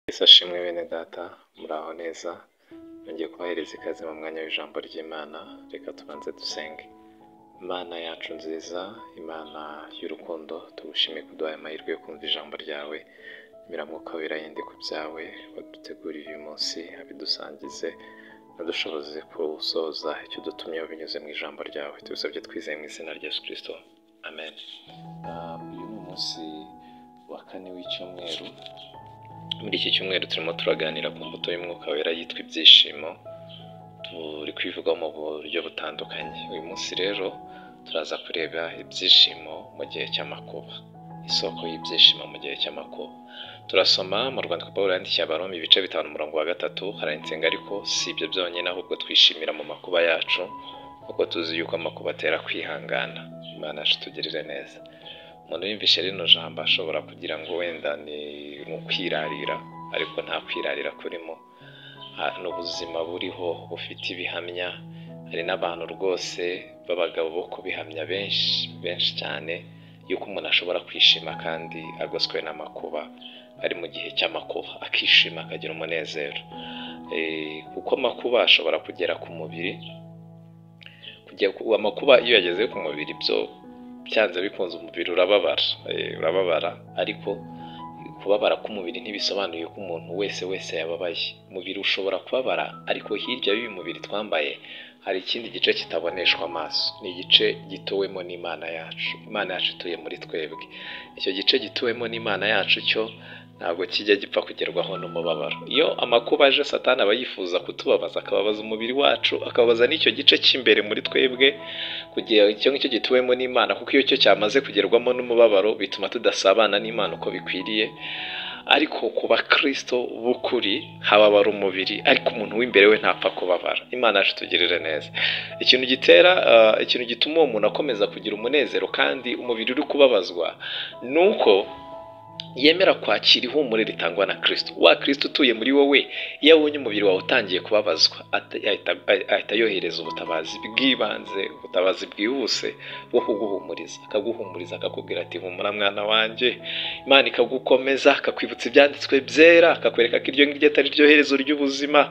Yesu ashimwe bene data, muraho neza. Nongeye kubahereza ikaze mu mwanya w'ijambo ry'Imana. Reka tubanze dusenge. Imana yacu nziza, Imana y'urukundo, tugushimiye kuduha amahirwe yo kumva ijambo ryawe. Miramwuka wera yende ku byawe, waduteguriye uyu munsi, abidusangize, nadushoboze kusoza icyo dutumye binyuze mu ijambo ryawe. Tubisabye twizeye mu izina rya Yesu Kristo. Amen. Uyu ni umunsi wa kane w'icyumweru. Muri iki cyumweru turimo turaganira ku mbuto y'umwuka wera yitwa ibyishimo. Turi kwivuga mu buryo butandukanye. Uyu munsi rero turaza kureba ibyishimo mu gihe cy'amakuba, isoko y'ibyishimo mu gihe cy'amakuba. Turasoma mu rwandiko Pawulo yandikiye Abaroma ibice 5:3, haranditse ngo ariko si ibyo byonyine, ahubwo twishimira mu makuba yacu, kuko tuzi yuko amakuba atera kwihangana. Imana yacu tugirire neza. Umuntu yumvishe rino jambo ashobora kugira ngo wenda ni ukwirarira, ariko nta kwirarira kurimo. Ni ubuzima buriho bufite ibihamya. Hari n'abantu rwose b'abagabo bo kubihamya benshi cyane yuko umuntu ashobora kwishima kandi agoswe n'amakuba, ari mu gihe cy'amakuba akishima akagira umunezero. Kuko amakuba ashobora kugera ku mubiri. Amakuba iyo yageze ku mubiri byo byanze bikunze umubiri urababara, ariko kubabara k'umubiri ntibisobanuye ko umuntu wese yababaye. Umubiri ushobora kubabara, ariko hirya y'uyu mubiri twambaye hari ikindi gice kitaboneshwa amaso. Ni igice gituwemo n'Imana yacu. Imana yacu ituye muri twebwe. Icyo gice gituwemo n'Imana yacu cyo ntabwo kijya gipfa kugerwaho n'umubabaro. Iyo amakuba aje, Satani aba yifuza kutubabaza, akababaza umubiri wacu, akababaza n'icyo gice cy'imbere muri twebwe, kugira icyo ngicyo gituwemo n'Imana, kuko iyo cyo cyamaze kugerwamo n'umubabaro bituma tudasabana n'Imana uko bikwiriye. Ariko ku bakristo b'ukuri hababara umubiri, ariko umuntu w'imbere we ntapfa kubabara. Imana yacu tugirire neza. Ikintu gituma uwo muntu akomeza kugira umunezero kandi umubiri uri kubabazwa, nuko yemera kwakira ihumure ritangwa na Kristo. Wa Kristo utuye muri wowe, iyo abonye umubiri wawe utangiye kubabazwa, ahita yohereza ubutabazi bw'ibanze, ubutabazi bwihuse bwo kuguhumuriza. Akaguhumuriza akakubwira ati humura mwana wanjye. Imana ikagukomeza, akakwibutsa ibyanditswe byera, akakwereka ko iryo ngiryo atari ryo herezo ry'ubuzima,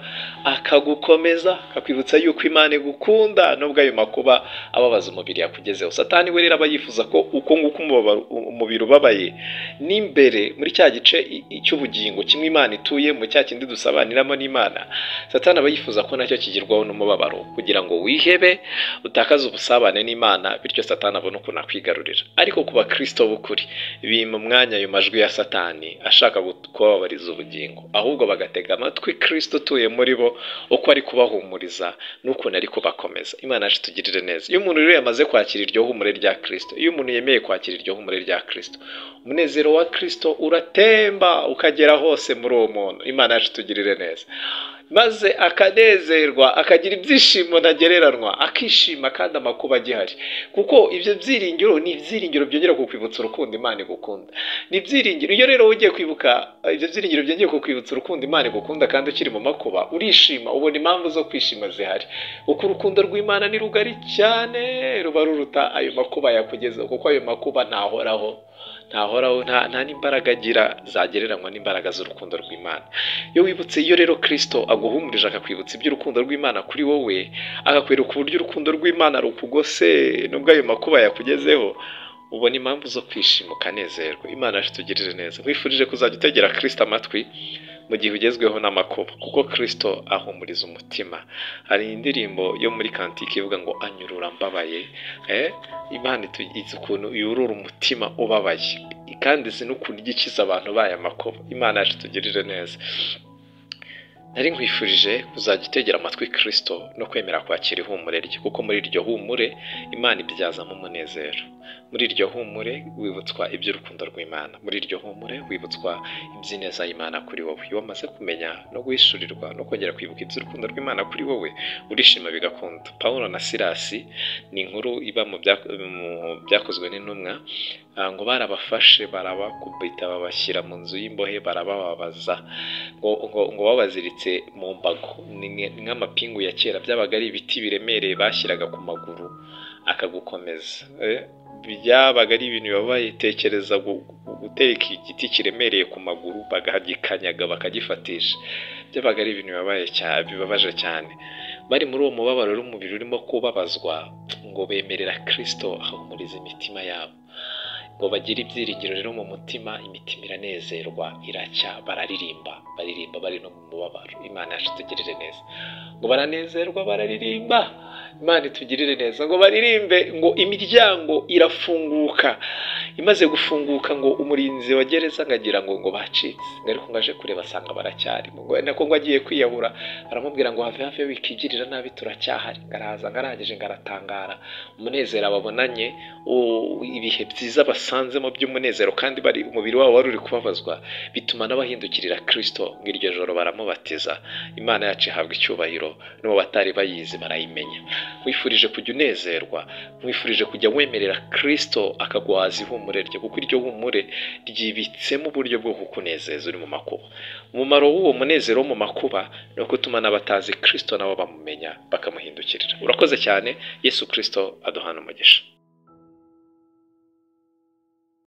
akagukomeza, akakwibutsa yuko Imana igukunda nubwo ayo makuba ababaza umubiri yakugezeho. Satani we rero aba yifuza ko uko nguko umubiri ubabaye n'imbere muri cya gice cy'ubugingo kimwe Imana ituye mu cya kindi dusabaniramo n'Imana, Satani aba yifuza ko nacyo kigirwaho n'umubabaro, kugira ngo wihebe, utakaze ubusabane n'Imana, bityo Satani abone ukuntu akwigarurira. Ariko ku bakristo b'ukuri bima umwanya ayo majwi ya Satani ashaka kubabariza ubugingo, ahubwo bagatega amatwi Kristo utuye muri bo, uko ari kubahumuriza n'ukuntu ari kubakomeza. Imana yacu tugirire neza. Iyo umuntu rero yamaze kwakira iryo humure rya Kristo, iyo umuntu yemeye kwakira iryo humure rya Kristo, umunezero wa Kristo uratemba ukagera hose muri uwo muntu. Imana yacu tugirire neza. Maze akanezerwa, akagira ibyishimo ntagereranywa, akishima kandi amakuba agihari. Kuko ibyo byiringiro ni ibyiringiro byongera kukwibutsa urukundo Imana igukunda. Ni ibyiringiro. Iyo rero ugiye kwibuka ibyo byiringiro byongeye kukwibutsa urukundo Imana igukunda kandi ukiri mu makuba, urishima, ubona impamvu zo kwishima zihari. Kuko urukundo rw'Imana ni rugari cyane, ruba ruruta ayo makuba yakugezeho, kuko ayo makuba ntahoraho, nta n'imbaraga agira zagereranywa n'imbaraga z'urukundo rw'Imana. Iyo rero Kristo aguhumurije, akakwibutsa iby'urukundo rw'Imana kuri wowe, akakwereka uburyo urukundo rw'Imana rukugose nubwo ayo makuba yakugezeho, ubona impamvu zo kwishima ukanezerwa. Imana yacu tugirire neza. Wifurije kuzajya utegera Kristo amatwi mu gihe ugezweho n'amakuba, kuko Kristo ahumuriza umutima. Hari indirimbo yo muri kantike ivuga ngo anyurura mbabaye. Imana izi ukuntu yurura umutima ubabaye, kandi izi n'ukuntu igikiza abantu baya makuba. Imana yacu tugirire neza. Nari nkwifurije kuzajya utegera amatwi Kristo no kwemera kwakira ihumure rye, kuko muri iryo humure Imana ibyazamo umunezero. Muri iryo humure wibutswa iby'urukundo rw'Imana. Muri iryo humure wibutswa iby'ineza y'Imana kuri wowe. Iyo wamaze kumenya no guhishurirwa no kongera kwibuka iby'urukundo rw'Imana kuri wowe, urishima bigakunda. Pawulo na Silasi ni inkuru iba mu byakozwe n'intumwa, ngo barabafashe, barabakubita, babashyira mu nzu y'imbohe, barabababaza, ngo babaziritse mu mbago. Ni nk'amapingu ya kera, byabaga ari ibiti biremereye bashyiraga ku maguru akagukomeza. byabaga ari ibintu bibabaye. Tekereza gutereka igiti kiremereye ku maguru bagagikanyaga bakagifatisha, byabaga ari ibintu bibabaje cyane. Bari muri uwo mubabaro w'umubiri urimo kubabazwa, ngo bemerera Kristo ahumuriza imitima yabo, ngo bagire ibyiringiro rero mu mutima, imitima iranezerwa iracya, baririmba bari no mu mubabaro. Imana yacu itugirire neza, ngo baranezerwa bararirimba. Imana itugirire neza, ngo baririmbe, ngo imiryango irafunguka. Imaze gufunguka, ngo umurinzi wa gereza ngagira ngo bacitse, ariko ngaje kureba asanga baracyari, ngo nako ngo agiye kwiyahura, aramubwira ngo have wikigirira nabi, turacyahari. Ngaraza ngarangije ngaratangara, umunezero ababonanye, ibihe byiza basanzemo by'umunezero, kandi bari umubiri wabo wari uri kubabazwa, bituma n'abahindukirira Kristo. Ngiryo joro baramubatiza. Imana yacu ihabwa icyubahiro, n'uwo batari bayizi barayimenya. Mwifurije kujya unezerwa, mwifurije kujya wemerera Kristo akaguhaza ihumure rye, kuko iryo humure ryibitsemo uburyo bwo kukunezeza uri mu makuba. Umumaro w'uwo munezero wo mu makuba ni uko utuma n'abatazi Kristo nabo bamumenya bakamuhindukirira. Urakoze cyane. Yesu Kristo aduhana umugisha.